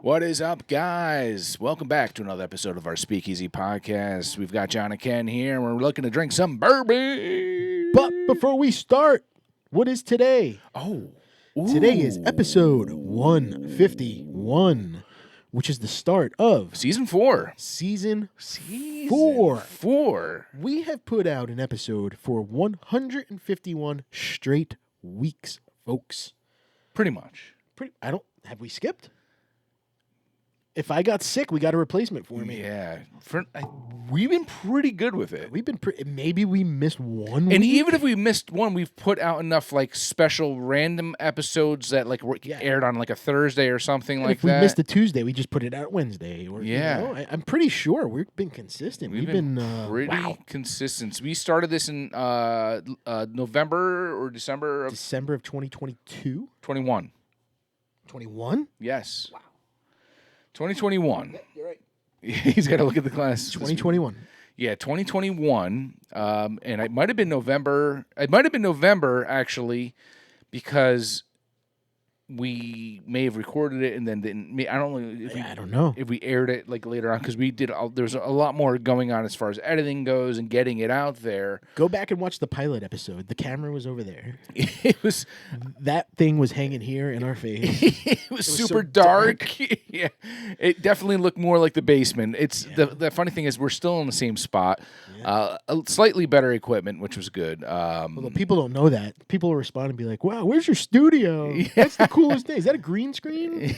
What is up, guys? Welcome back to another episode of our Speakeasy podcast. We've got John and Ken here, and we're looking to drink some bourbon. But before we start, what is today? Ooh. Today is episode 151, which is the start of Season 4. Season 4. We have put out an episode for 151 straight weeks, folks. Pretty much. Have we skipped? If I got sick, we got a replacement for me. Yeah. We've been pretty good with it. Maybe we missed one And week? even if we missed one, we've put out enough like special random episodes that like were aired on like a Thursday or something like that. If we missed a Tuesday, we just put it out Wednesday. Or, yeah. You know, I'm pretty sure we've been consistent. We've been pretty consistent. We started this in November or December of 2022. 21. 21? Yes. Wow. 2021. Yeah, you're right. He's got to look at the class. 2021. Yeah, 2021. And it might have been November. It might have been November, actually, because we may have recorded it and then didn't. I don't know if we aired it like later on, because we did. There's a lot more going on as far as editing goes and getting it out there. Go back and watch the pilot episode. The camera was over there. That thing was hanging here in our face. It was super so dark. Yeah, it definitely looked more like the basement. The funny thing is we're still in the same spot. Yeah. Slightly better equipment, which was good. Well, people don't know that. People will respond and be like, "Wow, where's your studio? Yeah. That's the coolest thing. Is that a green screen?"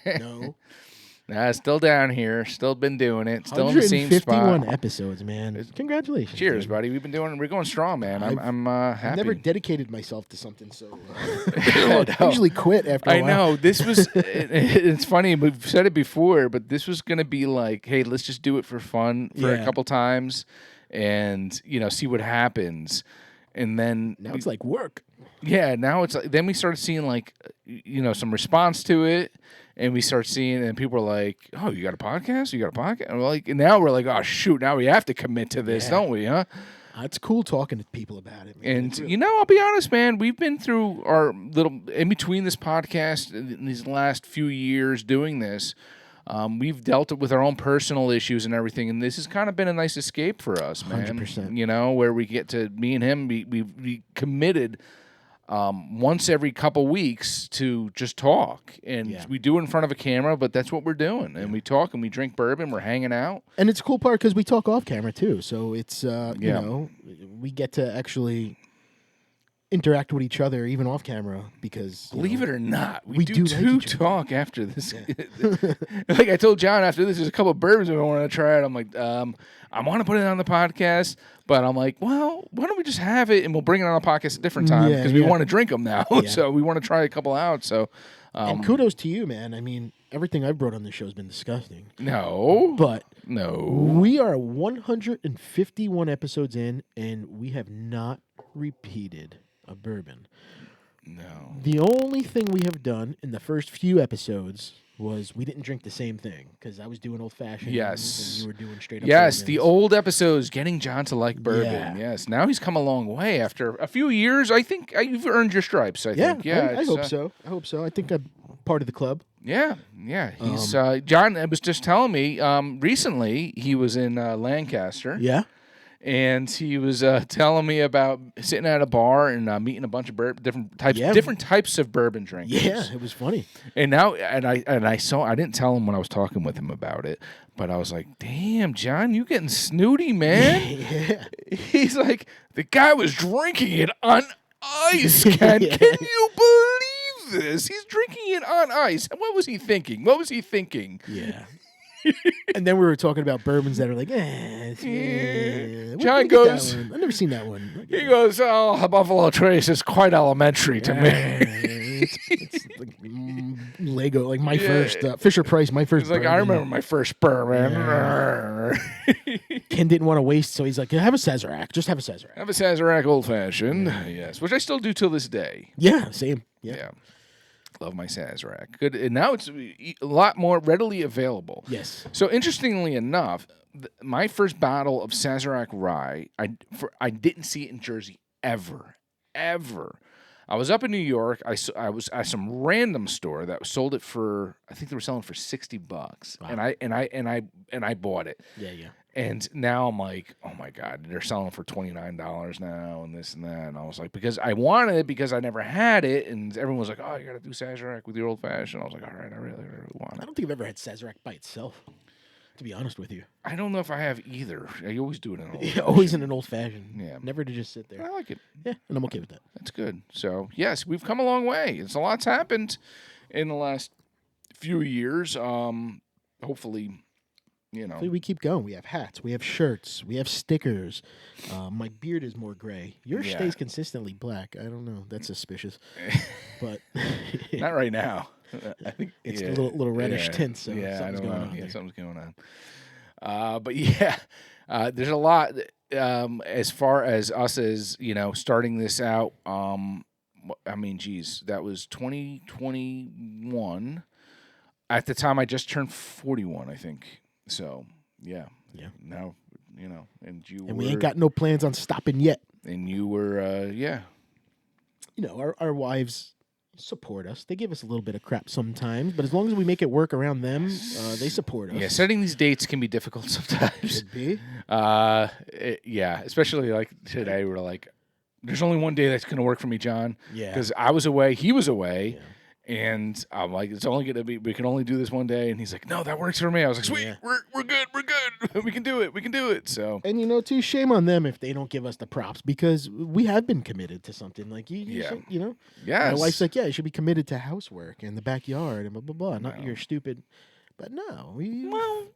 No. Nah, still down here. Still been doing it. Still in the same spot. 151 episodes, man. Congratulations. Cheers, dude. buddy. We're going strong, man. I'm happy. I've never dedicated myself to something so. I usually quit after a while. I know. This was. It's funny. We've said it before, but this was going to be like, hey, let's just do it for fun for a couple times, and see what happens. And then now it's like work. Yeah, now it's like, then we started seeing like some response to it, and we start seeing, and people are like, "Oh, you got a podcast? You got a podcast?" And now we're like, "Oh shoot, now we have to commit to this, don't we?" Huh? It's cool talking to people about it, man. And I'll be honest, man, we've been through our little in between this podcast in these last few years doing this. We've dealt with our own personal issues and everything, and this has kind of been a nice escape for us, man. 100%. Where we get to, me and him, we committed once every couple weeks to just talk. And we do it in front of a camera, but that's what we're doing. And we talk and we drink bourbon, we're hanging out. And it's a cool part because we talk off camera, too. So it's, we get to actually interact with each other even off camera, because believe it or not, we do talk after this. Like I told John after this, there's a couple of bourbons I want to try it. I'm like, I want to put it on the podcast, but I'm like, well, why don't we just have it and we'll bring it on the podcast at a different time, because we want to drink them now. So we want to try a couple out. So and kudos to you, man. I mean, everything I've brought on this show has been disgusting. No. We are 151 episodes in, and we have not repeated a bourbon. No. The only thing we have done in the first few episodes was we didn't drink the same thing, because I was doing old-fashioned. Yes. And you were doing straight-up Yes, bourbons. The old episodes, getting John to like bourbon. Yeah. Yes. Now he's come a long way. After a few years, I think you've earned your stripes, I think. Yeah, I hope so. I think I'm part of the club. Yeah. He's John was just telling me recently he was in Lancaster. Yeah. And he was telling me about sitting at a bar and meeting a bunch of different types of bourbon drinkers. Yeah, it was funny. And now, I saw. I didn't tell him when I was talking with him about it, but I was like, "Damn, John, you getting snooty, man." Yeah. He's like, the guy was drinking it on ice. Can you believe this? He's drinking it on ice. What was he thinking? Yeah. And then we were talking about bourbons that are like, John goes, I've never seen that one. He goes, "Oh, Buffalo Trace is quite elementary to me." It's like Lego, like my first Fisher Price, my first. He's like, I remember my first bourbon. Ken didn't want to waste, so he's like, have a Sazerac. Just have a Sazerac. Have a Sazerac old fashioned, yes, which I still do till this day. Yeah, same. Yeah. Love my Sazerac. Good, and now it's a lot more readily available. Yes. So interestingly enough, my first bottle of Sazerac rye, I didn't see it in Jersey ever. I was up in New York. I was at some random store that sold it for, I think they were selling for $60, Wow. and I bought it. Yeah, yeah. And now I'm like, oh my God, they're selling for $29 now and this and that. And I was like, because I wanted it because I never had it. And everyone was like, oh, you got to do Sazerac with your old fashioned. I was like, all right, I really want I it. don't think I've ever had Sazerac by itself, to be honest with you. I don't know if I have either. I always do it in an old Yeah, always in an old fashioned. Yeah. Never to just sit there. I like it. Yeah, and I'm okay with that. That's good. So, yes, we've come a long way. It's a lot's happened in the last few years. Hopefully, you know. We keep going. We have hats. We have shirts. We have stickers. My beard is more gray. Yours Yeah. stays consistently black. I don't know. That's suspicious. But Not right now. I think it's a little reddish tint, so yeah, something's I don't going know. on Yeah, there. something's going on. But yeah, there's a lot as far as us as, starting this out. I mean, geez, that was 2021. At the time, I just turned 41, I think. So, yeah. Yeah. Now, and you And we ain't got no plans on stopping yet. And you were, yeah. Our wives support us. They give us a little bit of crap sometimes, but as long as we make it work around them, they support us. Yeah, setting these dates can be difficult sometimes. Should be. Yeah, especially like today, we're like, there's only one day that's going to work for me, John. Yeah. Because I was away, he was away. Yeah. And I'm like, it's only going to be, we can only do this one day. And he's like, no, that works for me. I was like, sweet, Yeah. we're good. We can do it. So. And, too, shame on them if they don't give us the props because we have been committed to something. Like, Yeah. My wife's like, yeah, you should be committed to housework and the backyard and blah, blah, blah. Not your stupid. But no. Well,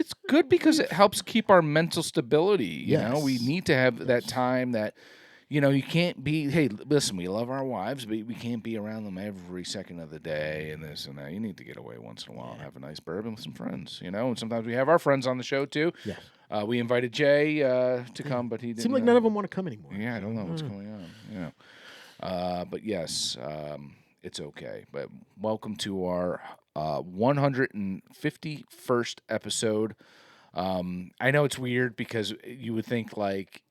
it's good because it helps keep our mental stability. You know, we need to have that time that, you can't be, hey, listen, we love our wives, but we can't be around them every second of the day and this and that. You need to get away once in a while and have a nice bourbon with some friends, and sometimes we have our friends on the show too. Yes. We invited Jay to come, but he didn't. Seems like none of them want to come anymore. Yeah, I don't know what's going on. Yeah. But yes, it's okay. But welcome to our 151st episode. I know it's weird because you would think like,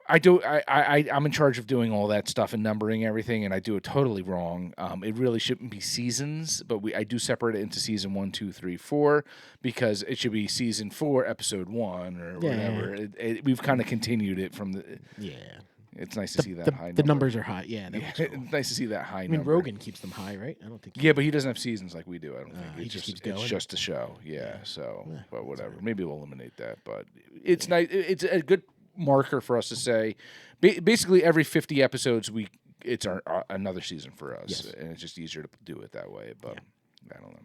I'm in charge of doing all that stuff and numbering everything, and I do it totally wrong. It really shouldn't be seasons, but I do separate it into season 1, 2, 3, 4 because it should be season 4, episode 1 or whatever. We've kind of continued it from the. Yeah. It's nice to see that high number. The numbers are high. Yeah. It's nice to see that high number. number. Rogan keeps them high, right? I don't think. Yeah, but he doesn't have seasons like we do. I don't think. He just keeps going. It's just a show. Yeah. So, but whatever. Maybe we'll eliminate that. But it's nice. It's a good marker for us to say, basically every 50 episodes it's another season for us, and it's just easier to do it that way. But I don't know.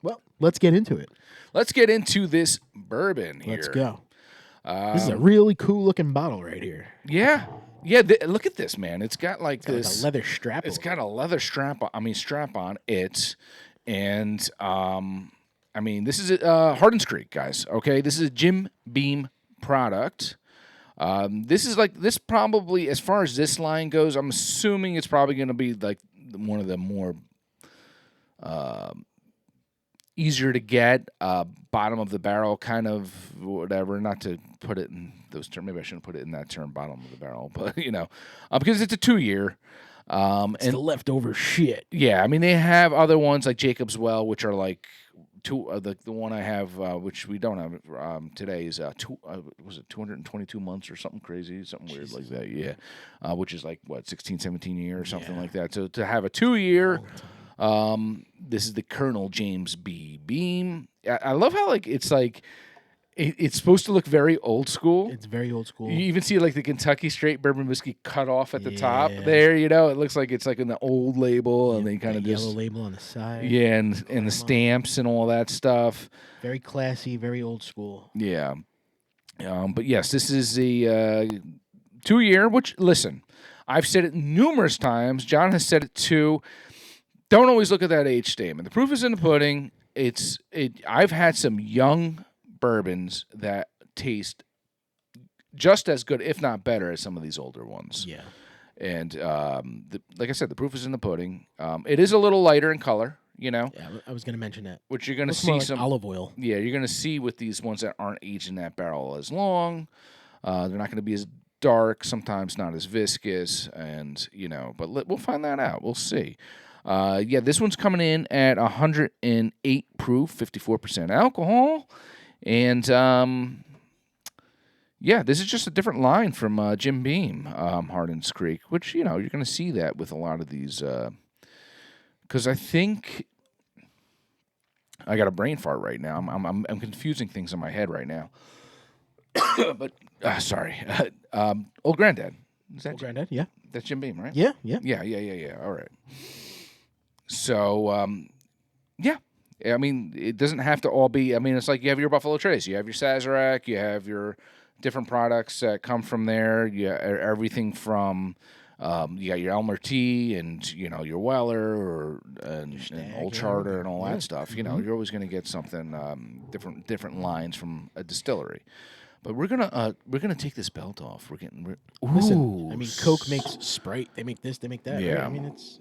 Well, let's get into it. Let's get into this bourbon here. Let's go. This is a really cool looking bottle right here. Yeah. Look at this, man. It's got like Like a leather strap. It's got a leather strap on it, and this is Hardin Creek, guys. Okay, this is a Jim Beam product. This probably, as far as this line goes, I'm assuming it's probably going to be like one of the more easier to get, bottom of the barrel kind of whatever. Not to put it in those terms. Maybe I shouldn't put it in that term, bottom of the barrel. But because it's a 2-year. It's the leftover shit. Yeah, I mean they have other ones like Jacob's Well, which are like. The one I have, which we don't have today, is was it 222 months or something crazy, something weird like that? Yeah, which is like what 16, 17 years or something like that. So to have a 2-year, this is the Colonel James B. Beam. I love how it's supposed to look very old school. It's very old school. You even see like the Kentucky straight bourbon whiskey cut off at the top there. It looks like it's like in the old label, and they kind of just yellow label on the side. Yeah, and the stamps and all that stuff. Very classy, very old school. Yeah, but yes, this is a 2-year. Which listen, I've said it numerous times. John has said it too. Don't always look at that age statement. The proof is in the pudding. I've had some young bourbons that taste just as good, if not better, as some of these older ones. Yeah. And like I said, the proof is in the pudding. It is a little lighter in color, Yeah, I was going to mention that. Which you're going to see some olive oil. Yeah, you're going to see with these ones that aren't aged in that barrel as long. They're not going to be as dark, sometimes not as viscous, and but we'll find that out. We'll see. This one's coming in at 108 proof, 54% alcohol, and this is just a different line from Jim Beam, Hardin's Creek, which you're going to see that with a lot of these. Because I think I got a brain fart right now. I'm confusing things in my head right now. But sorry, Old Granddad. Is that Old Granddad, yeah. That's Jim Beam, right? Yeah. All right. So, I mean, it doesn't have to all be. I mean, it's like you have your Buffalo Trace, you have your Sazerac, you have your different products that come from there. Everything from you got your Elmer Tea and your Weller and Old Charter and all that stuff. You're always going to get something different lines from a distillery. But we're gonna take this belt off. Listen, I mean, Coke makes Sprite. They make this. They make that. Yeah. Right? I mean, it's.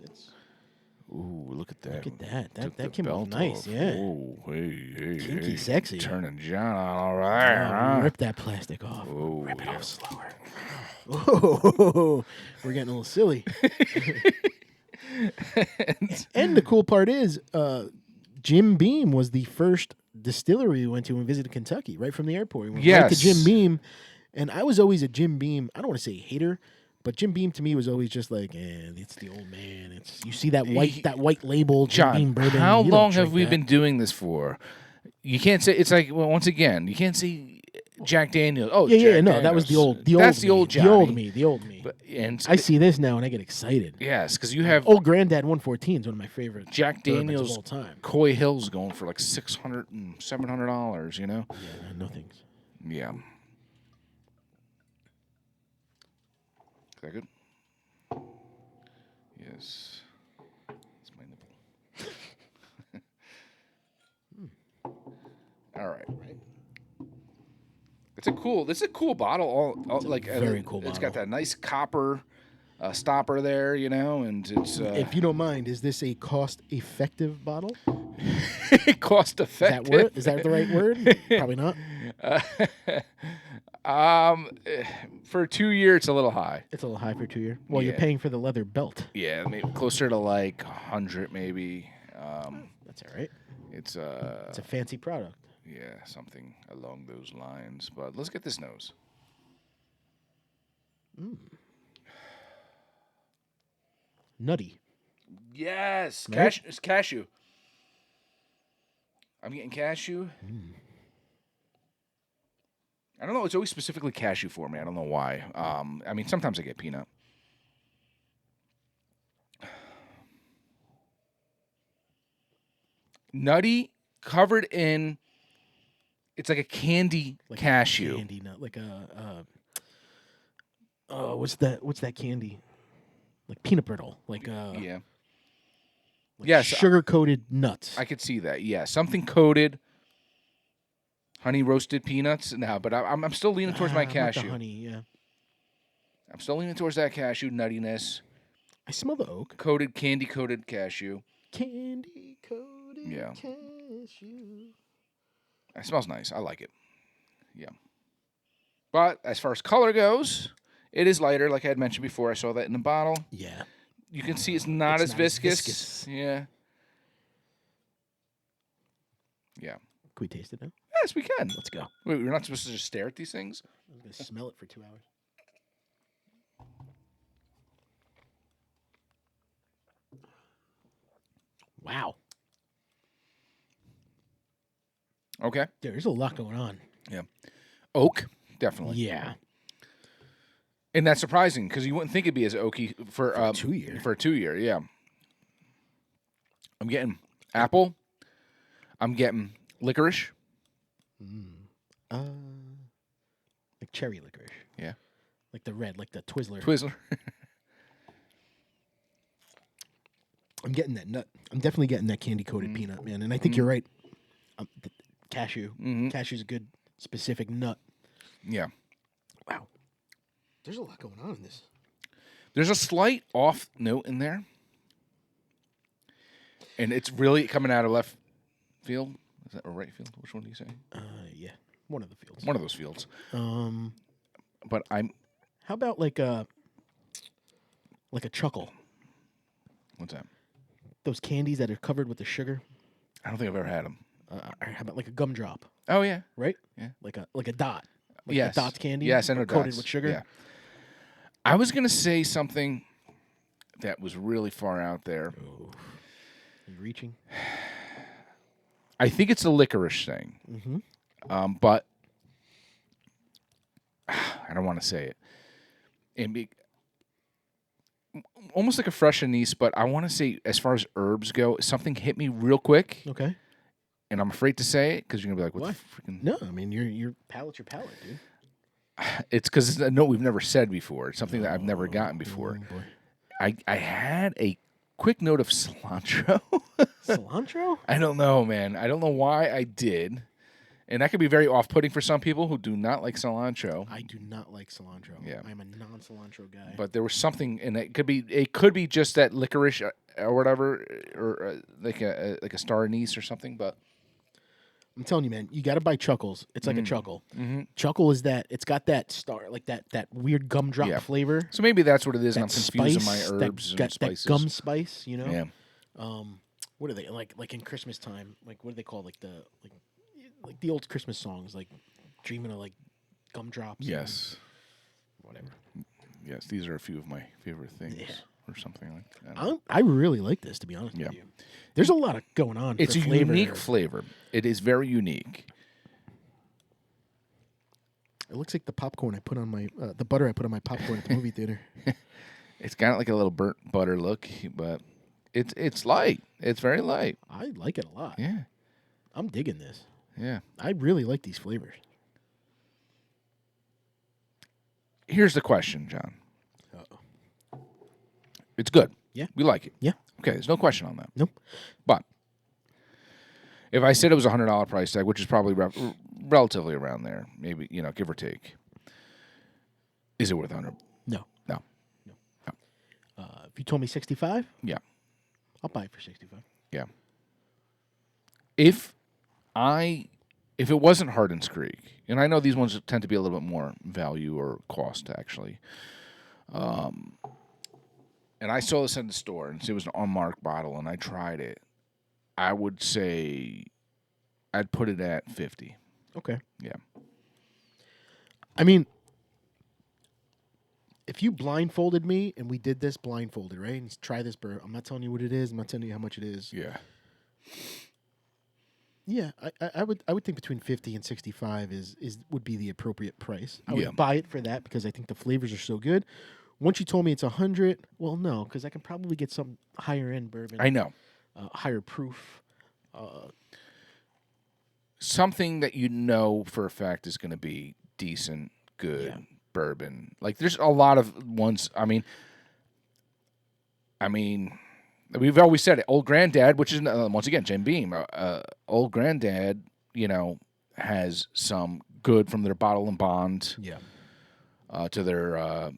Ooh, look at that. Look at that. That came belt off nice. off. Yeah. Ooh, hey, Kinky, sexy. Turning John on over there, huh? Rip that plastic off. Ooh, Rip it off slower. Oh, we're getting a little silly. And the cool part is, Jim Beam was the first distillery we went to when we visited Kentucky, right from the airport. We went right to Jim Beam, and I was always a Jim Beam. I don't want to say hater, but Jim Beam to me was always just like, it's the old man. You see that white label, Jim Beam bourbon. How long have we been doing this for? You can't say it's like once again. You can't say Jack Daniels. Oh, yeah. No, that was the old. That's the old Johnny. The old me. But, and I see this now and I get excited. Yes, because you have Old Granddad 114 is one of my favorite Jack Daniels of all time. Coy Hill's going for like $600 and $700. Yeah, no thanks. Yeah. Is that good? Yes. It's my nipple. All right. This is a cool bottle. Very cool It's bottle. got that nice copper stopper there, and it's. If you don't mind, is this a cost-effective bottle? Cost-effective. Is that the right word? Probably not. For 2 years, it's a little high. It's a little high for 2 years. Well, you're paying for the leather belt. Yeah, maybe closer to like 100, maybe. That's all right. It's a fancy product. Yeah, something along those lines. But let's get this nose. Nutty. Yes, Right? It's cashew. I'm getting cashew. I don't know. It's always specifically cashew for me. I don't know why. I mean, sometimes I get peanut. Nutty, covered in. It's like a candy cashew. Candy nut, like what's that candy? Like peanut brittle, Yeah. like Yes, sugar-coated nuts. I could see that. Yeah, something coated. Honey roasted peanuts. No, but I'm still leaning towards my not cashew. the honey, yeah. I'm still leaning towards that cashew nuttiness. I smell the oak. Candy coated cashew. Candy-coated Yeah. cashew. It smells nice. I like it. Yeah. But as far as color goes, it is lighter, like I had mentioned before. I saw that in the bottle. Yeah. You can see it's not as viscous. viscous. Yeah. Yeah. Can we taste it now? Yes, we can. Let's go. Wait, we're not supposed to just stare at these things? I'm going to smell it for 2 hours. Wow. Okay. There's a lot going on. Yeah. Oak, definitely. Yeah. And that's surprising because you wouldn't think it'd be as oaky for 2 year. For a 2 year, yeah. I'm getting apple. I'm getting licorice. Like cherry licorice. Yeah. Like the red, like the Twizzler. Twizzler. I'm getting that nut. I'm definitely getting that candy-coated peanut, man. And I think you're right. Cashew. Cashew's a good specific nut. Yeah. Wow. There's a lot going on in this. There's a slight off note in there. And it's really coming out of left field. Is that or right field? Which one do you say? Yeah. One of the fields. One of those fields. But How about like a chuckle? What's that? Those candies that are covered with the sugar. I don't think I've ever had them. How about like a gumdrop? Oh yeah, Right? yeah. Like a dot. Like Yes. the Dots candy. Yes, I know coated Dots. with sugar. Yeah. I was gonna say something that was really far out there. Oh. You reaching? I think it's a licorice thing, but I don't want to say it. Almost like a fresh anise, but I want to say, as far as herbs go, something hit me real quick. Okay. And I'm afraid to say it because you're gonna be like, "What Why? the freaking?" No, I mean your palate's your palate, dude. It's because it's a note we've never said before. It's something that I've never gotten before. Boy. I had a quick note of cilantro. Cilantro? I don't know, man. I don't know why I did. And that could be very off-putting for some people who do not like cilantro. I do not like cilantro. Yeah. I'm a non-cilantro guy. But there was something, and it could be just that licorice or whatever, or like a star anise or something. But I'm telling you, man, you got to buy Chuckles. It's like a Chuckle. Chuckle is that it's got that star, like that weird gumdrop flavor. So maybe that's what it is. That And I'm confusing my spice, herbs and spices. That gum spice, you know. Yeah. What are they like in Christmas time? Like what do they call like the old Christmas songs, like dreaming of like gumdrops? Yes. Whatever. Yes, these are a few of my favorite things, or something like that. I really like this, to be honest with you. There's a lot of going on. It's for a flavor unique there. flavor. It is very unique. It looks like the popcorn I put on my the butter I put on my popcorn at the movie theater. It's got like a little burnt butter look, but it's light. It's very light. I like it a lot. Yeah. I'm digging this. Yeah. I really like these flavors. Here's the question, John. Uh-oh. It's good. Yeah. We like it. Yeah. Okay, there's no question on that. Nope. But if I said it was a $100 price tag, which is probably relatively around there, maybe, give or take, is it worth 100? No. No. If you told me 65, Yeah. I'll buy it for 65. Yeah. If it wasn't Hardin's Creek, and I know these ones tend to be a little bit more value or cost, actually, and I saw this in the store, and it was an unmarked bottle, and I tried it, I would say I'd put it at 50. Okay. Yeah. I mean, if you blindfolded me and we did this blindfolded, right? And try this bourbon. I'm not telling you what it is. I'm not telling you how much it is. Yeah. Yeah, I would think between 50 and 65 would be the appropriate price. I would Yeah. buy it for that because I think the flavors are so good. Once you told me it's 100, well, no, because I can probably get some higher end bourbon. I know. Higher proof. Something that you know for a fact is going to be decent, good bourbon. Like there's a lot of ones. I mean, we've always said it. Old Granddad, which is once again Jim Beam. Old Granddad, has some good from their bottle and bond. Yeah. To their,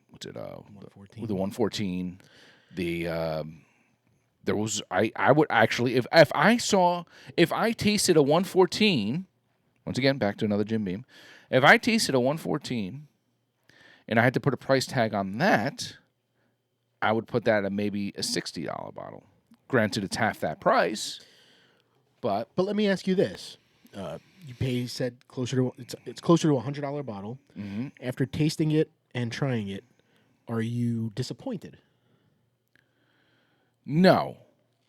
what's it? 114. The 114. There was I would actually if I tasted a 114, once again back to another Jim Beam, if I tasted a 114 and I had to put a price tag on that, I would put that at maybe a $60 bottle. Granted, it's half that price, but let me ask you this: you said closer to it's closer to $100 bottle. Mm-hmm. After tasting it and trying it, are you disappointed? No,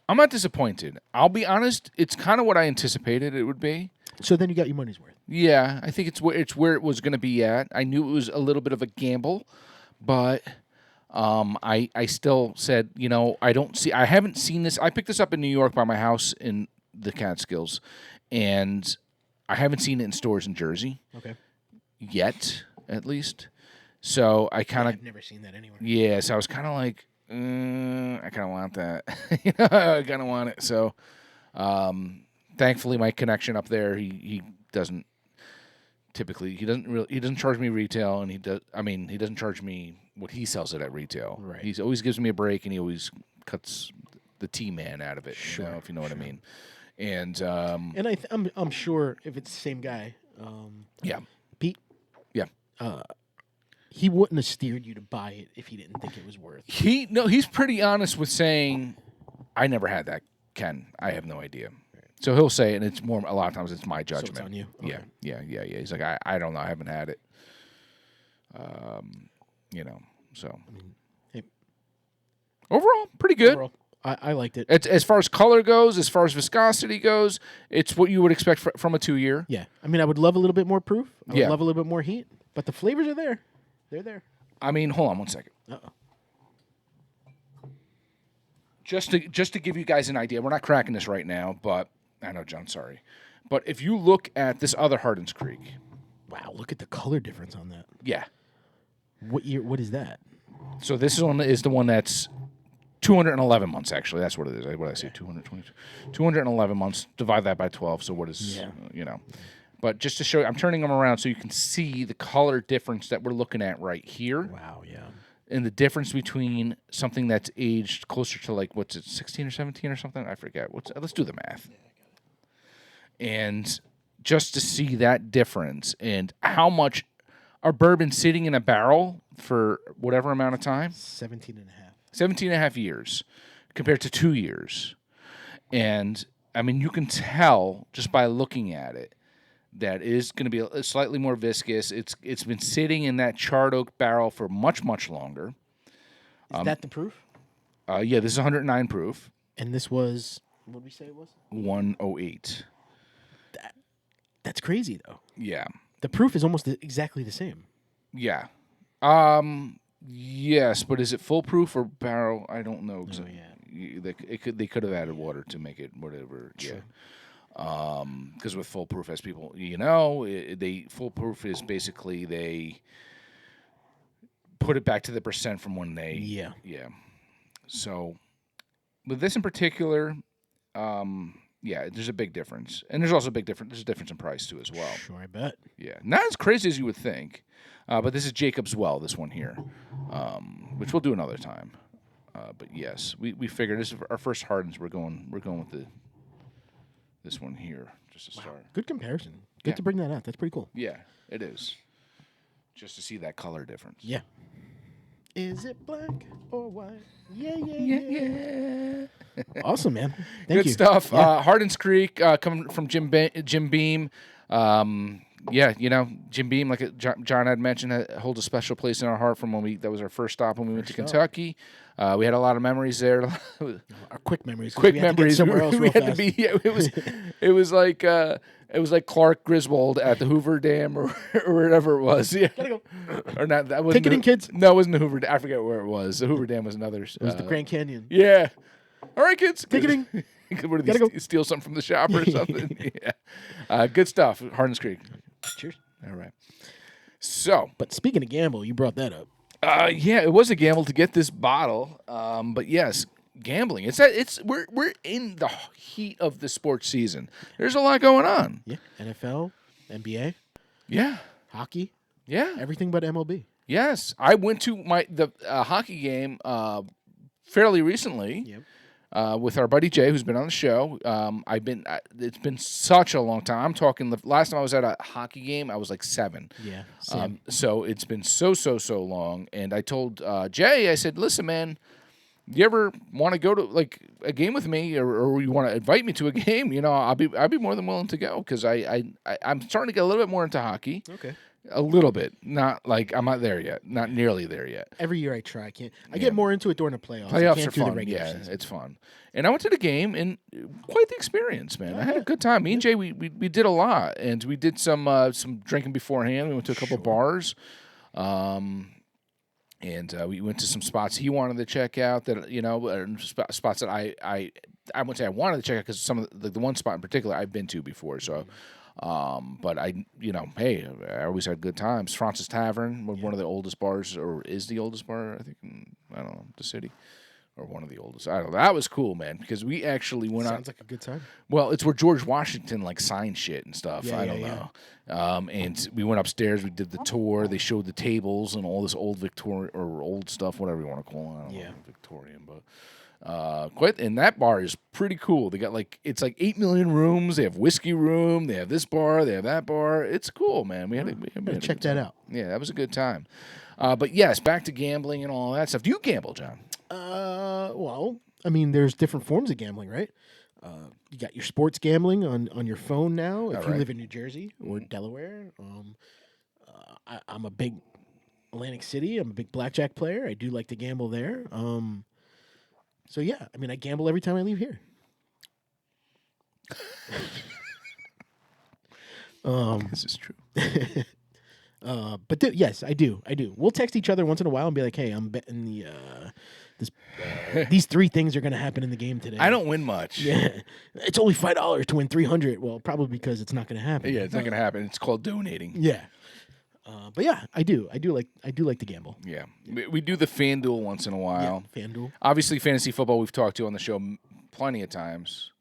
I'm not disappointed. I'll be honest; it's kind of what I anticipated it would be. So then you got your money's worth. Yeah, I think it's where it was going to be at. I knew it was a little bit of a gamble, but I still said, I haven't seen this. I picked this up in New York by my house in the Catskills, and I haven't seen it in stores in Jersey. Okay. Yet, at least. So I kind of I've never seen that anywhere. Yeah, so I was kind of like, I kind of want that. I kind of want it. So, thankfully, my connection up there, he doesn't typically he doesn't charge me retail, and he doesn't charge me what he sells it at retail. Right. He always gives me a break, and he always cuts the T-man out of it. Sure, if you know what I mean. And I'm sure if it's the same guy. Yeah. Pete. Yeah. he wouldn't have steered you to buy it if he didn't think it was worth. He's pretty honest with saying, "I never had that, Ken. I have no idea." So he'll say, and it's more a lot of times it's my judgment. So it's on you. Okay. Yeah. He's like, I don't know, I haven't had it. So Hey, overall, pretty good. overall, I liked it. It's as far as color goes, as far as viscosity goes, it's what you would expect from a 2-year. Yeah, I mean, I would love a little bit more proof. I would Yeah. love a little bit more heat, but the flavors are there. They're there. I mean, hold on one second. Uh-oh. Just to give you guys an idea, we're not cracking this right now, but I know, John, sorry. But if you look at this other Hardin's Creek, Wow, look at the color difference on that. yeah. What year? What is that? So this one is the one that's 211 months, actually. That's what it is. What did I say? 222. 211 months. Divide that by 12. So what is, But just to show you, I'm turning them around so you can see the color difference that we're looking at right here. Wow, yeah. And the difference between something that's aged closer to, like, what's it, 16 or 17 or something? I forget. Let's do the math. And just to see that difference and how much our bourbon sitting in a barrel for whatever amount of time. 17 and a half. 17 and a half years compared to 2 years. And, I mean, you can tell just by looking at it that it is going to be slightly more viscous. It's been sitting in that charred oak barrel for much, much longer. Is that the proof? Yeah, this is 109 proof. And this was, what did we say it was? 108. That's crazy, though. Yeah. The proof is almost exactly the same. Yeah. Yes, but is it full proof or barrel? I don't know. Oh, yeah. They could have added water to make it whatever. True. Yeah. Because with full proof, as people full proof is basically they put it back to the percent from when they. Yeah. So with this in particular, there's a big difference, and there's also there's a difference in price too as well. Sure, I bet. Yeah, not as crazy as you would think, but this is Jacob's Well, this one here, which we'll do another time. But yes, we figured this is our first Hardins. We're going with this one here just to start. Good comparison. Good to bring that out. That's pretty cool. Yeah, it is. Just to see that color difference. Yeah. Is it black or white? Yeah. Awesome, man. Thank you. Good stuff. Yeah. Hardin's Creek, coming from Jim Beam. Jim Beam, like John had mentioned, holds a special place in our heart from that was our first stop when we went to Kentucky. We had a lot of memories there. Our quick memories. Quick we had memories. To get somewhere else we real had fast. to be. Yeah, it was like Clark Griswold at the Hoover Dam or wherever it was. Yeah. Gotta go. Or not. That wasn't Ticketing kids. No, it wasn't the Hoover. I forget where it was. The Hoover Dam was another. It was the Grand Canyon. Yeah. All right, kids. Ticketing. What did they steal something from the shop or something? Yeah. Good stuff. Hardin's Creek. Cheers. All right. So. But speaking of gamble, you brought that up. Yeah, it was a gamble to get this bottle. But yes, gambling. We're in the heat of the sports season. There's a lot going on. Yeah. NFL, NBA. Yeah. Hockey. Yeah. Everything but MLB. Yes, I went to the hockey game fairly recently. Yep. With our buddy Jay, who's been on the show. It's been such a long time. I'm talking, the last time I was at a hockey game, I was like 7. Yeah. Same. So it's been so long. And I told Jay, I said, listen, man, you ever want to go to like a game with me, or you want to invite me to a game? I'll be more than willing to go, because I'm starting to get a little bit more into hockey. Okay. A little bit, not like I'm not there yet, not nearly there yet. Every year I try. I get more into it during the playoffs. I Playoffs can't are do the fun. regular Yeah, season. it's fun. And I went to the game, and quite the experience, man. I had a good time. Me and Jay, we did a lot, and we did some drinking beforehand. We went to a couple bars, and we went to some spots he wanted to check out. Spots that I wouldn't say I wanted to check out, because some of the one spot in particular I've been to before. So. But I always had good times. Francis Tavern, one of the oldest bars, or is the oldest bar, I think, in, the city, or one of the oldest. I don't know. That was cool, man, because we actually went Sounds like a good time. Well, it's where George Washington signed shit and stuff. Yeah, I don't know. And we went upstairs. We did the tour. They showed the tables and all this old Victorian or old stuff, whatever you want to call it. I don't know, Victorian, but. And that bar is pretty cool. They got it's 8 million rooms. They have whiskey room. They have this bar. They have that bar. It's cool, man. We had to check that out. Yeah, that was a good time. But yes, back to gambling and all that stuff. Do you gamble, John? Well, I mean, there's different forms of gambling, right? You got your sports gambling on your phone now. If you live in New Jersey or Delaware, I'm a big Atlantic City. I'm a big blackjack player. I do like to gamble there. So yeah, I mean, I gamble every time I leave here. This is true. But yes, I do. We'll text each other once in a while and be like, "Hey, I'm betting these 3 things are going to happen in the game today." I don't win much. Yeah, it's only $5 to win 300. Well, probably because it's not going to happen. Yeah, it's not going to happen. It's called donating. Yeah, but yeah, I do like to gamble. Yeah, we do the FanDuel once in a while. Yeah, FanDuel. Obviously, fantasy football we've talked to on the show plenty of times.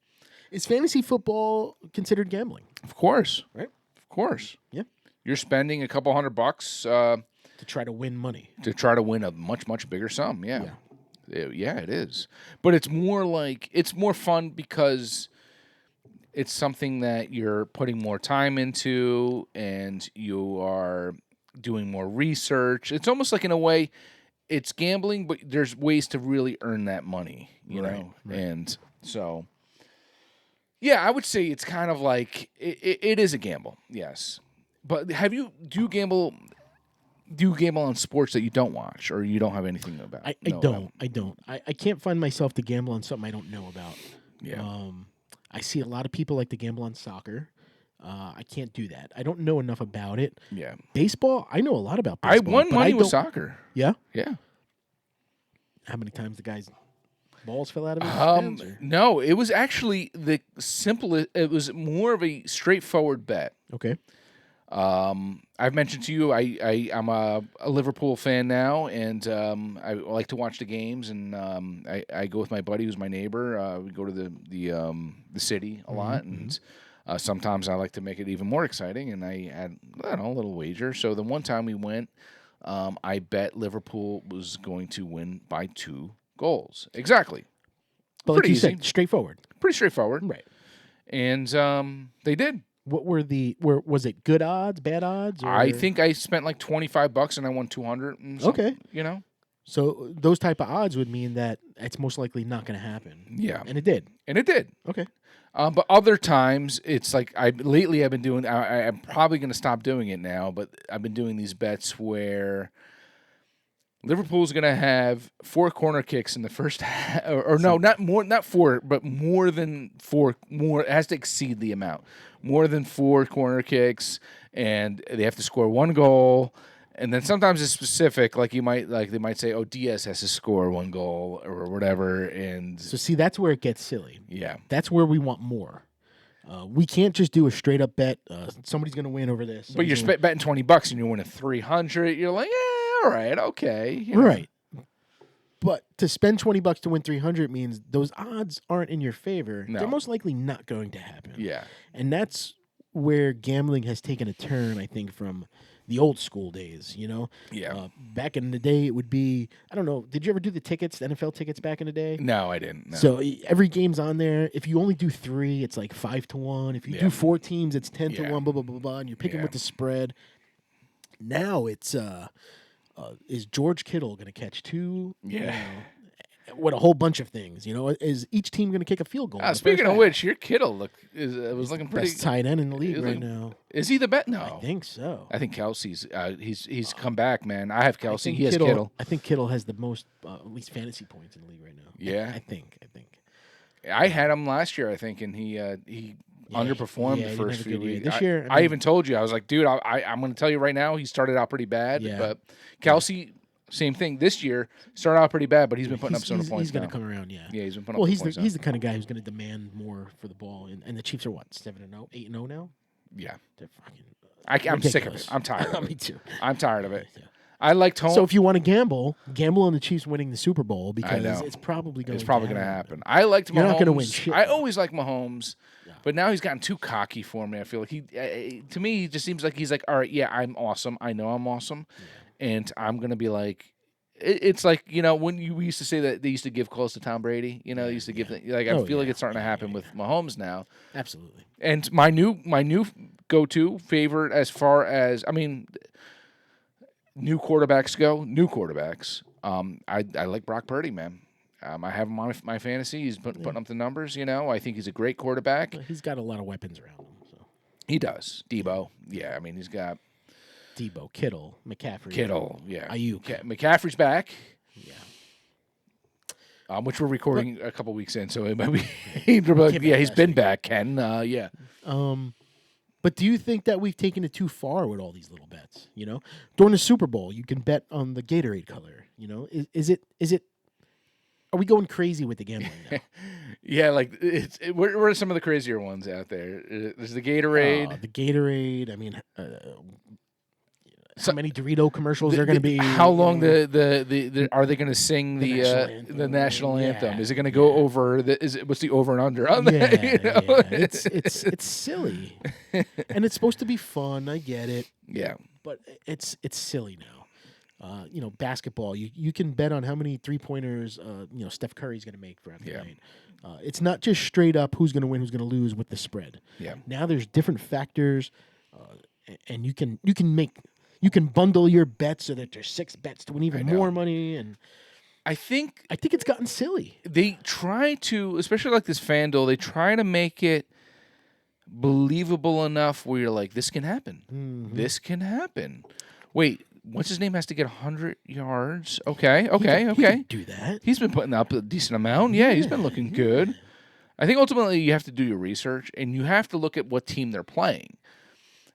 Is fantasy football considered gambling? Of course, right? Of course. Yeah. You're spending a couple $100 to try to win money. To try to win a much bigger sum. Yeah. Yeah, it is. But it's more fun because it's something that you're putting more time into and you are doing more research. It's almost like, in a way, it's gambling, but there's ways to really earn that money, you know? Right. And so, yeah, I would say it's kind of like, it is a gamble, yes. But do you gamble on sports that you don't watch or you don't have anything about? I don't. I can't find myself to gamble on something I don't know about. Yeah. I see a lot of people like to gamble on soccer. I can't do that. I don't know enough about it. Yeah. Baseball, I know a lot about baseball. I won money with soccer. Yeah? Yeah. How many times the guy's balls fell out of his hands? No, it was actually the simplest. It was more of a straightforward bet. Okay. I've mentioned to you, I'm a Liverpool fan now, and I like to watch the games, and I go with my buddy who's my neighbor. We go to the city a lot, and sometimes I like to make it even more exciting, and I had a little wager. So the one time we went, I bet Liverpool was going to win by 2 goals. Exactly. But pretty like you easy. said, straightforward. Pretty straightforward. Right. And they did. What was it good odds, bad odds? Or? I think I spent like $25 and I won 200. And okay, you know. So those type of odds would mean that it's most likely not going to happen. Yeah, and it did. Okay. But other times it's like lately I've been doing. I'm probably going to stop doing it now, but I've been doing these bets where Liverpool's going to have 4 corner kicks in the first half, or no, not 4, but more than 4. It has to exceed the amount. More than 4 corner kicks, and they have to score 1 goal. And then sometimes it's specific, like they might say, "Oh, Diaz has to score 1 goal or whatever." And so, see, that's where it gets silly. Yeah, that's where we want more. We can't just do a straight up bet. Somebody's going to win over this. But you're betting $20 and you're winning 300. You're like, yeah, all right, okay, you know. Right. But to spend $20 to win 300 means those odds aren't in your favor. No. They're most likely not going to happen. Yeah. And that's where gambling has taken a turn, I think, from the old school days, you know? Yeah. Back in the day, it would be, I don't know, did you ever do the tickets, the NFL tickets back in the day? No, I didn't. No. So every game's on there. If you only do 3, it's like 5-1. If you do 4 teams, it's 10-1, blah, blah, blah, blah, and you're picking with the spread. Now it's... is George Kittle going to catch 2? Yeah. You know, what a whole bunch of things. You know, is each team going to kick a field goal? Speaking of which, your Kittle was looking pretty. Best tight end in the league right now. Is he the best? No, I think so. I think Kelsey's. He's come back, man. I have Kelsey. He has Kittle. I think Kittle has the most, at least fantasy points in the league right now. Yeah, I think. I had him last year, I think, and he underperformed the first few weeks. This year, I even told you, I was like, dude, I'm going to tell you right now, he started out pretty bad. Yeah. But Kelsey, same thing. This year, started out pretty bad, but he's been putting up some points. He's going to come around, yeah. Yeah, he's been putting up points. Well, he's the kind of guy who's going to demand more for the ball. And the Chiefs are what, 7-0, 8-0 now? Yeah. They're fucking I'm sick of it. I'm tired of it. Me too. I'm tired of it. Yeah. I liked home. So if you want to gamble on the Chiefs winning the Super Bowl because it's probably going to happen. I liked Mahomes. You're not going to win shit. I always like Mahomes, but now he's gotten too cocky for me. I feel like to me, he just seems like he's like, all right, yeah, I'm awesome. I know I'm awesome, and I'm going to be like, it's like, you know, when we used to say that they used to give calls to Tom Brady, you know, they used to give like I feel like it's starting to happen with Mahomes now. Absolutely. And my new go-to favorite as far as, I mean, new quarterbacks. I like Brock Purdy, man. I have him on my fantasy. He's putting up the numbers. I think he's a great quarterback. He's got a lot of weapons around him. So He does. Debo. Yeah, I mean, he's got Debo, Kittle, McCaffrey. Yeah. Ayuk. McCaffrey's back. Yeah. Which we're recording a couple weeks in, so it might be. He's been back, Ken. Yeah. But do you think that we've taken it too far with all these little bets? During the Super Bowl, you can bet on the Gatorade color. Is it? Are we going crazy with the gambling now? Yeah, like what are some of the crazier ones out there? There's the Gatorade. The Gatorade. I mean, how many Dorito commercials are going to be? How long are they going to sing the national anthem? Yeah. Is it going to go over? What's the over and under on that? It's silly, and it's supposed to be fun. I get it. Yeah, but it's silly now. Basketball. You can bet on how many 3-pointers Steph Curry's going to make throughout the night. It's not just straight up who's going to win, who's going to lose with the spread. Yeah. Now there's different factors, and you can bundle your bets so that there's 6 bets to win even more money. And I think it's gotten silly. They try to, especially like this FanDuel, they try to make it believable enough where you're like, this can happen. Mm-hmm. This can happen. Wait. What's his name has to get 100 yards? Okay. He can do that. He's been putting up a decent amount. Yeah, he's been looking good. I think ultimately you have to do your research, and you have to look at what team they're playing.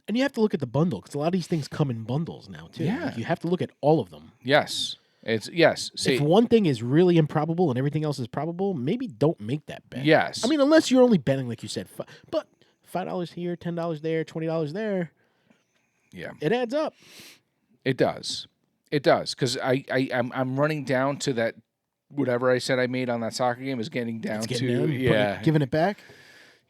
And you have to look at the bundle, because a lot of these things come in bundles now, too. Yeah. Like, you have to look at all of them. Yes. If one thing is really improbable and everything else is probable, maybe don't make that bet. Yes. I mean, unless you're only betting, like you said, but $5 here, $10 there, $20 there. Yeah. It adds up. It does, because I'm running down to that. Whatever I said I made on that soccer game is getting down giving it back.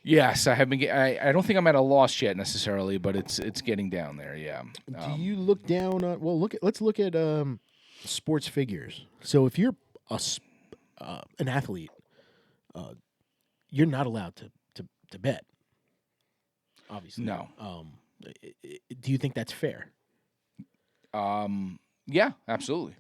Yes, I have been. I don't think I'm at a loss yet necessarily, but it's getting down there. Yeah. Do you look down on? Well, let's look at sports figures. So if you're an athlete, you're not allowed to bet. Obviously, no. Do you think that's fair? Yeah, absolutely.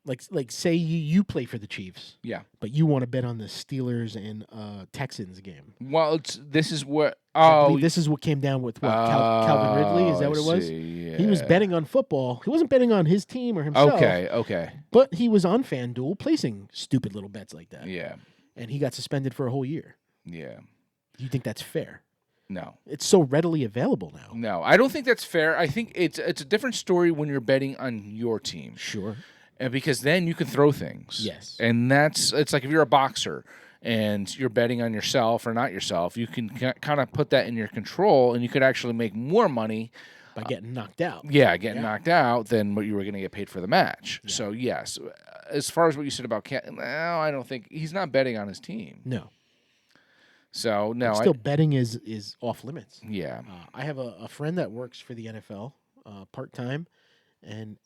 Like say you play for the Chiefs. Yeah. But you want to bet on the Steelers and Texans game. Well, this is what. This is what came down with what Calvin Ridley. Is that what it was? Yeah. He was betting on football. He wasn't betting on his team or himself. Okay. But he was on FanDuel placing stupid little bets like that. Yeah. And he got suspended for a whole year. Yeah. Do you think that's fair? No. It's so readily available now. No, I don't think that's fair. I think it's a different story when you're betting on your team. Sure. And because then you can throw things. Yes. And it's like if you're a boxer and you're betting on yourself or not yourself, you can kind of put that in your control, and you could actually make more money by getting knocked out. Yeah, knocked out than what you were going to get paid for the match. Yeah. So, yes, as far as what you said about I don't think he's not betting on his team. No. So, no. But still, betting is off limits. Yeah. I have a friend that works for the NFL part-time, and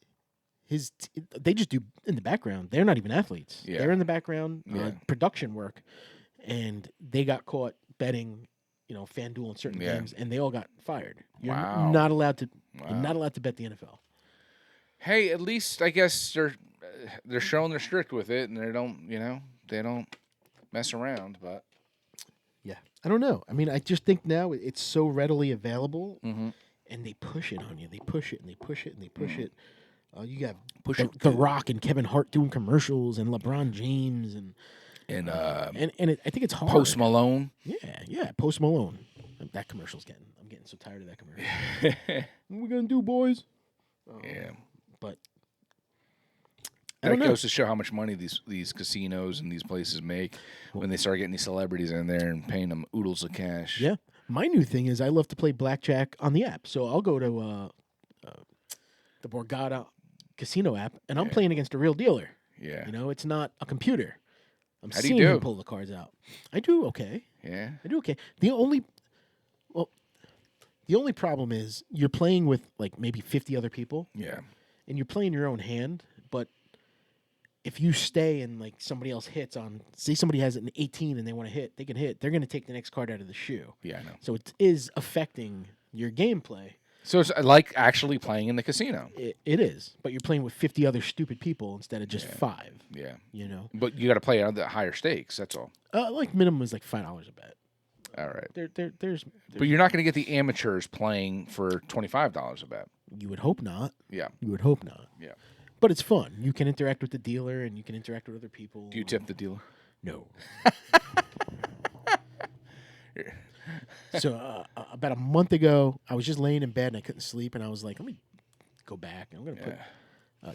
they just do in the background. They're not even athletes. Yeah. They're in the background, production work, and they got caught betting, FanDuel in certain games, and they all got fired. You're not allowed to. Wow. You're not allowed to bet the NFL. Hey, at least I guess they're showing they're strict with it, and they don't mess around. But yeah, I don't know. I mean, I just think now it's so readily available, and they push it on you. They push it and they push it and they push it. You got the Rock and Kevin Hart doing commercials, and LeBron James, and I think it's hard. Post Malone. Yeah, Post Malone. That commercial's I'm getting so tired of that commercial. What we gonna do, boys? Yeah, but that goes to show how much money these casinos and these places make when they start getting these celebrities in there and paying them oodles of cash. Yeah, my new thing is I love to play blackjack on the app, so I'll go to the Borgata Casino app, and I'm playing against a real dealer. Yeah. It's not a computer. I'm How do seeing you do? him pull the cards out. I do okay. Yeah. I do okay. The only problem is you're playing with like maybe 50 other people. Yeah. And you're playing your own hand, but if you stay and like somebody else hits on, say somebody has an 18 and they want to hit, they can hit. They're going to take the next card out of the shoe. Yeah, I know. So it is affecting your gameplay. So it's like actually playing in the casino. It is, but you're playing with 50 other stupid people instead of just 5. Yeah. You know, But you got to play at the higher stakes. That's all. like minimum is like $5 a bet. All right. There's But you're not going to get the amateurs playing for $25 a bet. You would hope not. Yeah. You would hope not. Yeah. But it's fun. You can interact with the dealer and you can interact with other people. Do you tip the dealer? No. So about a month ago, I was just laying in bed and I couldn't sleep, and I was like, let me go back. I'm gonna put.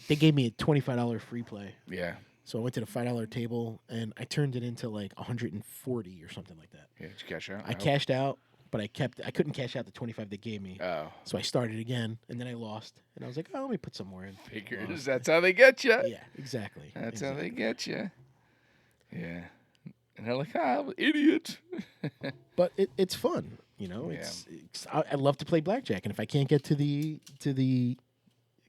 They gave me a $25 free play. Yeah. So I went to the $5 table and I turned it into like 140 or something like that. Yeah. Did you cash out? I cashed out, but I couldn't cash out the 25 they gave me. Oh. So I started again, and then I lost, and I was like, oh, let me put some more in. Figures. That's how they get you. Yeah, exactly. That's how they get you. Yeah. And they're like, idiot. But it's fun, you know. I love to play blackjack, and if I can't get to the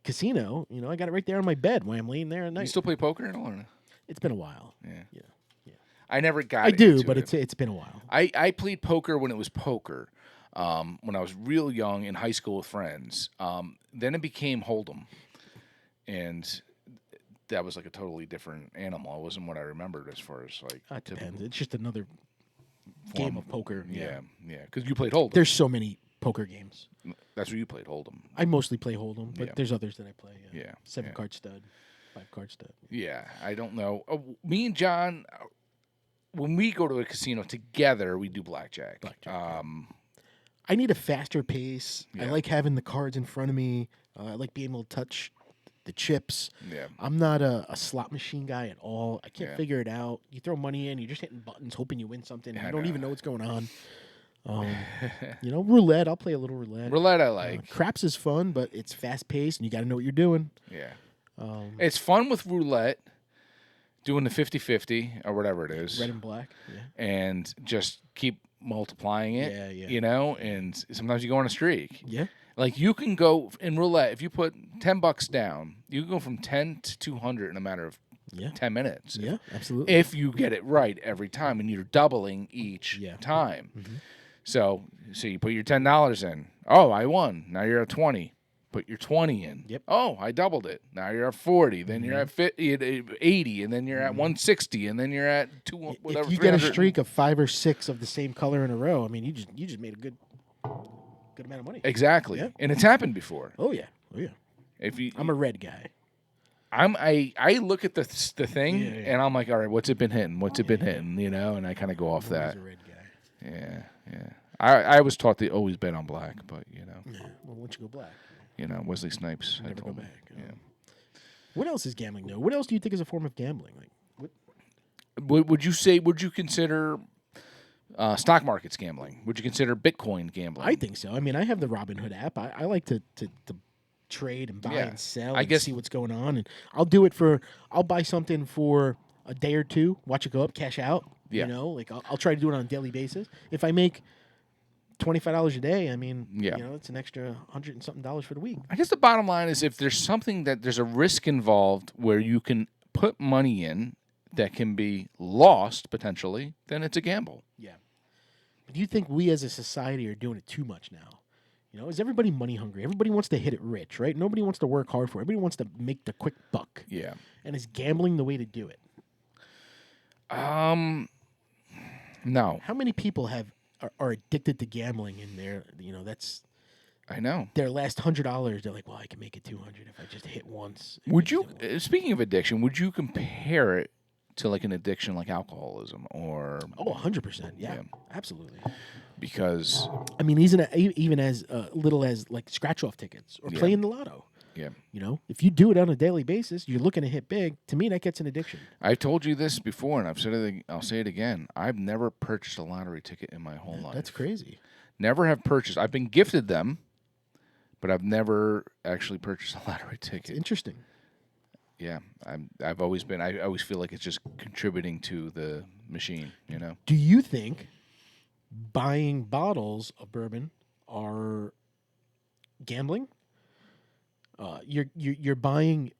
casino, you know, I got it right there on my bed while I'm laying there at night. You still play poker at all? Or no? It's been a while. Yeah. I never got. I do, into but it. it's been a while. I played poker when it was poker, when I was real young in high school with friends. Then it became Hold'em, and that was like a totally different animal. It wasn't what I remembered as far as like. It depends. It's just another game of poker. Yeah. Because you played Hold'em. There's so many poker games. That's where you played Hold'em. I mostly play Hold'em, but there's others that I play. Yeah. 7-card stud, 5-card stud. Yeah, I don't know. Me and John, when we go to a casino together, we do blackjack. I need a faster pace. I Yeah. like having the cards in front of me. I like being able to touch the chips. Yeah. I'm not a slot machine guy at all. I can't Yeah. figure it out. You throw money in, you're just hitting buttons, hoping you win something. I You don't know. even know what's going on. You know, roulette. I'll play a little roulette. Roulette I like. Craps is fun, but it's fast paced, and you got to know what you're doing. Yeah. It's fun with roulette, doing the 50-50 or whatever it is. Red and black. Yeah. And just keep multiplying it. Yeah. You know, and sometimes you go on a streak. Yeah. Like you can go in roulette, if you put $10 down, you can go from 10 to 200 in a matter of 10 minutes. Yeah, absolutely. If you get it right every time and you're doubling each time. Mm-hmm. So you put your $10 in. Oh, I won. Now you're at 20. Put your 20 in. Yep. Oh, I doubled it. Now you're at 40. Then you're at 50, 80, and then you're at 160, and then you're at whatever. If you get a streak of 5 or 6 of the same color in a row, I mean, you just made a good amount of money. Exactly. Yeah. And it's happened before. Oh yeah. I'm a red guy. I look at the thing and I'm like, all right, what's it been hitting? What's it been hitting? You know, and I kind of go off that. I'm a red guy. Yeah. I was taught to always bet on black, but you know. Yeah. Well, once you go black, you know, Wesley Snipes. never I told go him. back. Yeah. What else is gambling though? What else do you think is a form of gambling? Like, Would you consider stock markets gambling? Would you consider Bitcoin gambling? I think so. I mean, I have the Robinhood app. I like to trade and buy and sell and see what's going on. And I'll buy something for a day or two, watch it go up, cash out. Yeah. You know, like I'll try to do it on a daily basis. If I make $25 a day, I mean, you know, it's an extra $100 and something for the week. I guess the bottom line is if there's something that there's a risk involved where you can put money in that can be lost potentially, then it's a gamble. Yeah. But do you think we as a society are doing it too much now? You know, is everybody money hungry? Everybody wants to hit it rich, right? Nobody wants to work hard for it. Everybody wants to make the quick buck. Yeah. And is gambling the way to do it? No. How many people are addicted to gambling and that's I know. their last $100, they're like, well, I can make it 200 if I just hit once. Would you speaking of addiction, would you compare it to like an addiction like alcoholism or 100%. Yeah. Absolutely. Because I mean, even as little as like scratch off tickets or playing the lotto. Yeah. You know, if you do it on a daily basis, you're looking to hit big. To me, that gets an addiction. I've told you this before, and I'll say it again. I've never purchased a lottery ticket in my whole life. That's crazy. Never have purchased. I've been gifted them, but I've never actually purchased a lottery ticket. It's interesting. Yeah, I've always been. I always feel like it's just contributing to the machine. You know. Do you think buying bottles of bourbon are gambling? You're buying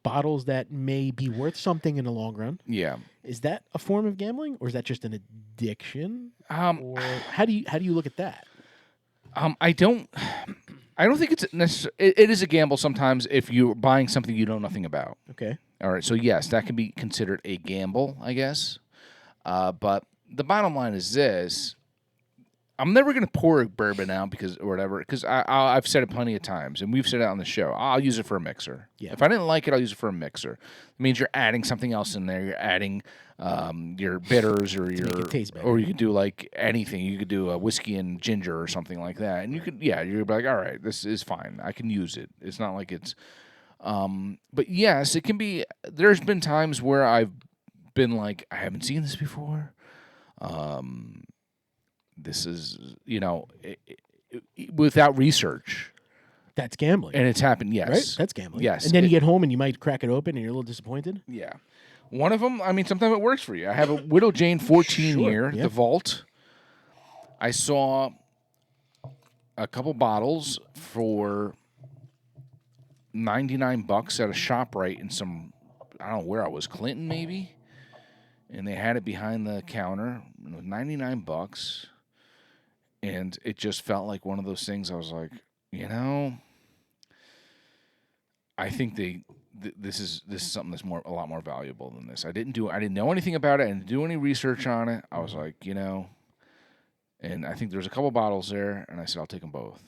bottles that may be worth something in the long run. Yeah. Is that a form of gambling, or is that just an addiction? Or how do you look at that? I don't. I don't think it's necessary. It is a gamble sometimes if you're buying something you know nothing about. Okay. All right, so yes, that can be considered a gamble, I guess. But the bottom line is this: I'm never going to pour a bourbon out because or whatever. Because I've said it plenty of times, and we've said it on the show. I'll use it for a mixer. Yeah. If I didn't like it, I'll use it for a mixer. It means you're adding something else in there. You're adding your bitters or your make it taste better. or you could do like anything. You could do a whiskey and ginger or something like that, and you could you're like, all right, this is fine. I can use it. It's not like it's. But yes, it can be. There's been times where I've been like, I haven't seen this before. This is, without research. That's gambling. And it's happened, yes. Right? That's gambling. Yes. And then you get home and you might crack it open and you're a little disappointed. Yeah. One of them, I mean, sometimes it works for you. I have a Widow Jane 14 year, yeah. the Vault. I saw a couple bottles for $99 at a ShopRite in some, I don't know where I was, Clinton maybe? And they had it behind the counter. It was $99. And it just felt like one of those things I was like, I think this is something that's a lot more valuable than this. I didn't know anything about it. I didn't do any research on it. I was like, and I think there's a couple bottles there, and I said, I'll take them both.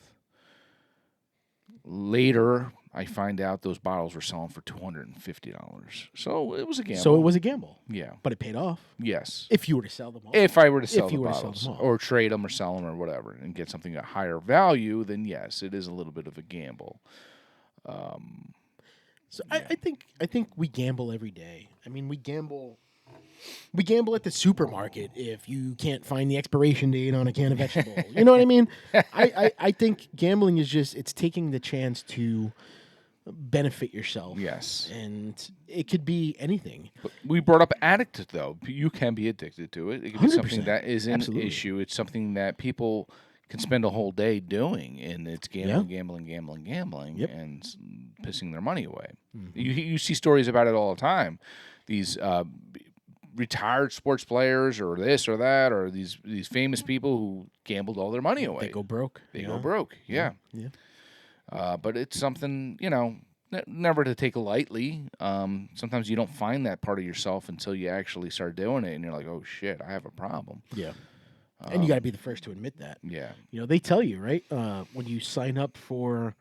Later, I find out those bottles were selling for $250. So it was a gamble. Yeah. But it paid off. Yes. If you were to sell them all. If I were to sell the bottles or trade them or sell them or whatever and get something at higher value, then yes, it is a little bit of a gamble. I think we gamble every day. I mean, we gamble at the supermarket if you can't find the expiration date on a can of vegetables. You know what I mean? I think gambling is just, it's taking the chance to benefit yourself. Yes. And it could be anything. But we brought up addict, though. You can be addicted to it. It can be something that is an issue. It's something that people can spend a whole day doing, and it's gambling, and pissing their money away. Mm-hmm. You see stories about it all the time. These retired sports players or this or that or these famous people who gambled all their money away. They go broke. Yeah. But it's something, never to take lightly. Sometimes you don't find that part of yourself until you actually start doing it, and you're like, oh, shit, I have a problem. Yeah. And you got to be the first to admit that. Yeah. They tell you, right, when you sign up for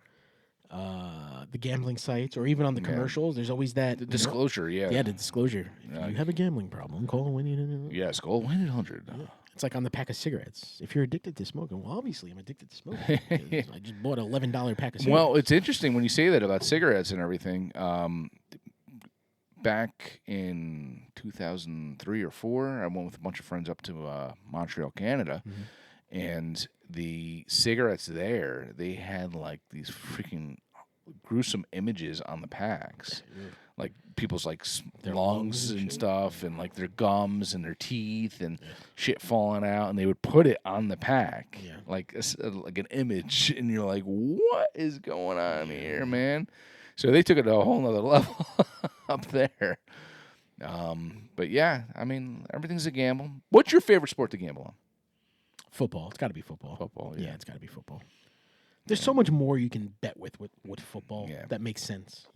the gambling sites or even on the commercials, there's always that the disclosure. Yeah, the disclosure. If you have a gambling problem, call 1-800. Yes, call 1-800. It's like on the pack of cigarettes. If you're addicted to smoking, well, obviously I'm addicted to smoking. I just bought an $11 pack of cigarettes. Well, it's interesting when you say that about cigarettes and everything. Back in 2003 or 4, I went with a bunch of friends up to Montreal, Canada, and the cigarettes there, they had like these freaking gruesome images on the packs. Like people's like their lungs and stuff, and like their gums and their teeth and shit falling out, and they would put it on the pack, like an image, and you're like, what is going on here, man? So they took it to a whole nother level up there. But yeah, I mean, everything's a gamble. What's your favorite sport to gamble on? Football. It's got to be football. Football, yeah. It's got to be football. There's so much more you can bet with football that makes sense,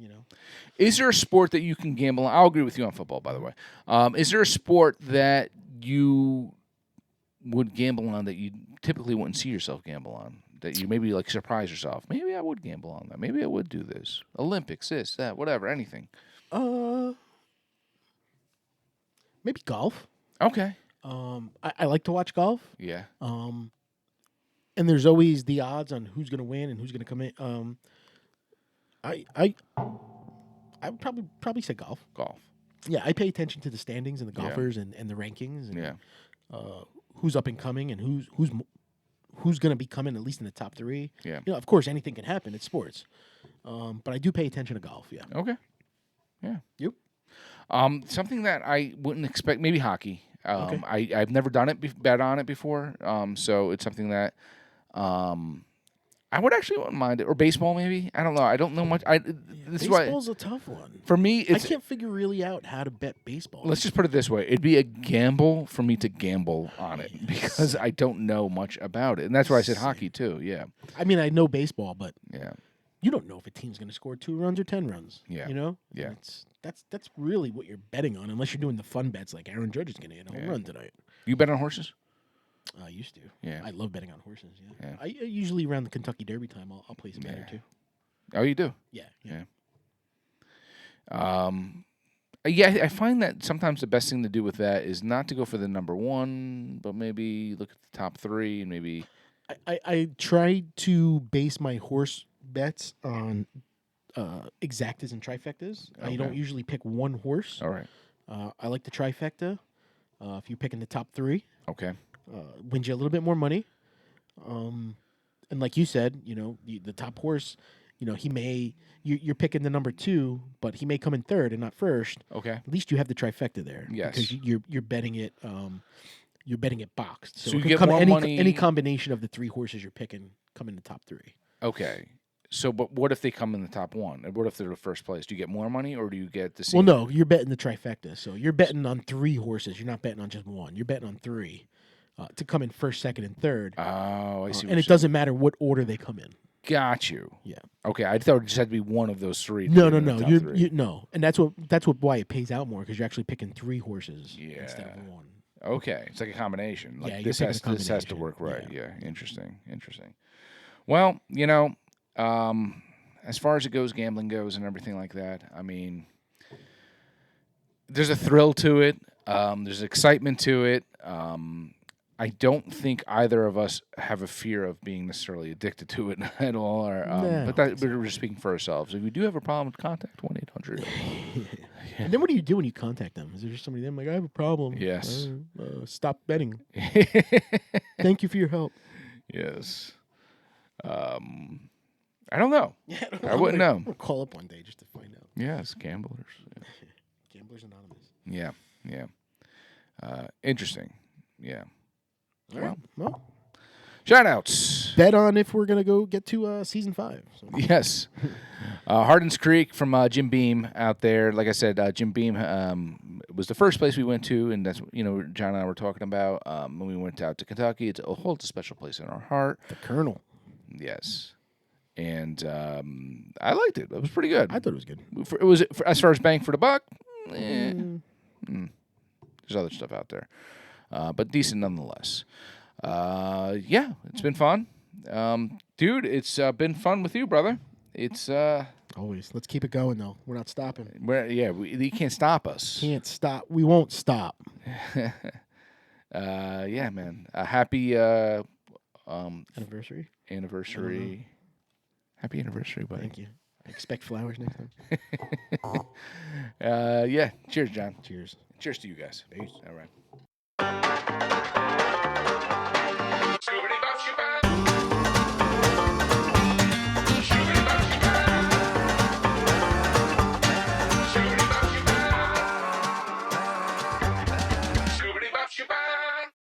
Is there a sport that you can gamble on? I'll agree with you on football, by the way. Is there a sport that you would gamble on that you typically wouldn't see yourself gamble on? That you maybe like surprise yourself. Maybe I would gamble on that. Maybe I would do this. Olympics, this, that, whatever, anything. Maybe golf. Okay. I like to watch golf. Yeah. And there's always the odds on who's going to win and who's going to come in. I would probably say golf. Golf. Yeah, I pay attention to the standings and the golfers and the rankings and who's up and coming and who's going to be coming at least in the top 3. Yeah. Of course, anything can happen. It's sports. But I do pay attention to golf, yeah. Okay. Yeah. Yep. Something that I wouldn't expect, maybe hockey. I've never done it, bet on it before. So it's something that I would actually wouldn't mind it, or baseball maybe. I don't know. I don't know much. This is Baseball's why a tough one. for me I it's. can't figure really out how to bet baseball. Let's just put it this way: it'd be a gamble for me to gamble on it because I don't know much about it, and that's why I said hockey too. Yeah. I mean, I know baseball, but Yeah. you don't know if a team's going to score 2 runs or 10 runs. Yeah. You know? Yeah. That's really what you're betting on, unless you're doing the fun bets like Aaron Judge is going to hit a home run tonight. You bet on horses? I used to. Yeah. I love betting on horses. Yeah. Yeah. I usually around the Kentucky Derby time, I'll place a bet or two. Oh, you do? Yeah. Yeah. Yeah, I find that sometimes the best thing to do with that is not to go for the number one, but maybe look at the top 3 and maybe. I try to base my horse bets on exactas and trifectas. Okay. I don't usually pick one horse. All right. I like the trifecta. If you're picking the top 3, Okay. wins you a little bit more money. And like you said, the top horse, you're picking the number 2, but he may come in third and not first. Okay. At least you have the trifecta there. Yes. Because you're betting it. You're betting it boxed. So it you could get come more money. Any combination of the 3 horses you're picking come in the top 3. Okay. So, but what if they come in the top 1? And what if they're the first place? Do you get more money, or do you get the same? Well, no, you're betting the trifecta. So you're betting on 3 horses. You're not betting on just one. You're betting on 3 to come in first, second, and third. Oh, I see. And it doesn't matter what order they come in. Got you. Yeah. Okay, I thought it just had to be one of those 3. No. No, and that's why it pays out more, because you're actually picking 3 horses instead of 1. Okay, it's like a combination. Like Yeah, this you're has picking a this has to combination. work right. Yeah. Yeah. Interesting. Well, as far as it goes, gambling goes, and everything like that. I mean, there's a thrill to it. There's excitement to it. I don't think either of us have a fear of being necessarily addicted to it at all. Or, but we're just speaking for ourselves. If you do have a problem, contact 1-800. And then what do you do when you contact them? Is there just somebody there like, I have a problem? Yes. Stop betting. Thank you for your help. Yes. I don't know. Yeah, I wouldn't know. I'm gonna call up one day just to find out. Yes, gamblers. Gamblers Anonymous. Yeah. Interesting. Yeah. All right. Well, shout outs. bet on if we're gonna go get to season 5. So. Yes. Hardin's Creek from Jim Beam out there. Like I said, Jim Beam was the first place we went to, and that's John and I were talking about when we went out to Kentucky. It holds a special place in our heart. The Colonel. Yes. And I liked it. It was pretty good. I thought it was good. It was as far as bang for the buck. There's other stuff out there, but decent nonetheless. Yeah, it's been fun, dude. It's been fun with you, brother. It's always. Let's keep it going though. We're not stopping. You can't stop us. Can't stop. We won't stop. Yeah, man. A happy anniversary. Happy anniversary, buddy. Thank you. I expect flowers next time. Yeah. Cheers, John. Cheers. Cheers to you guys. Peace. All right.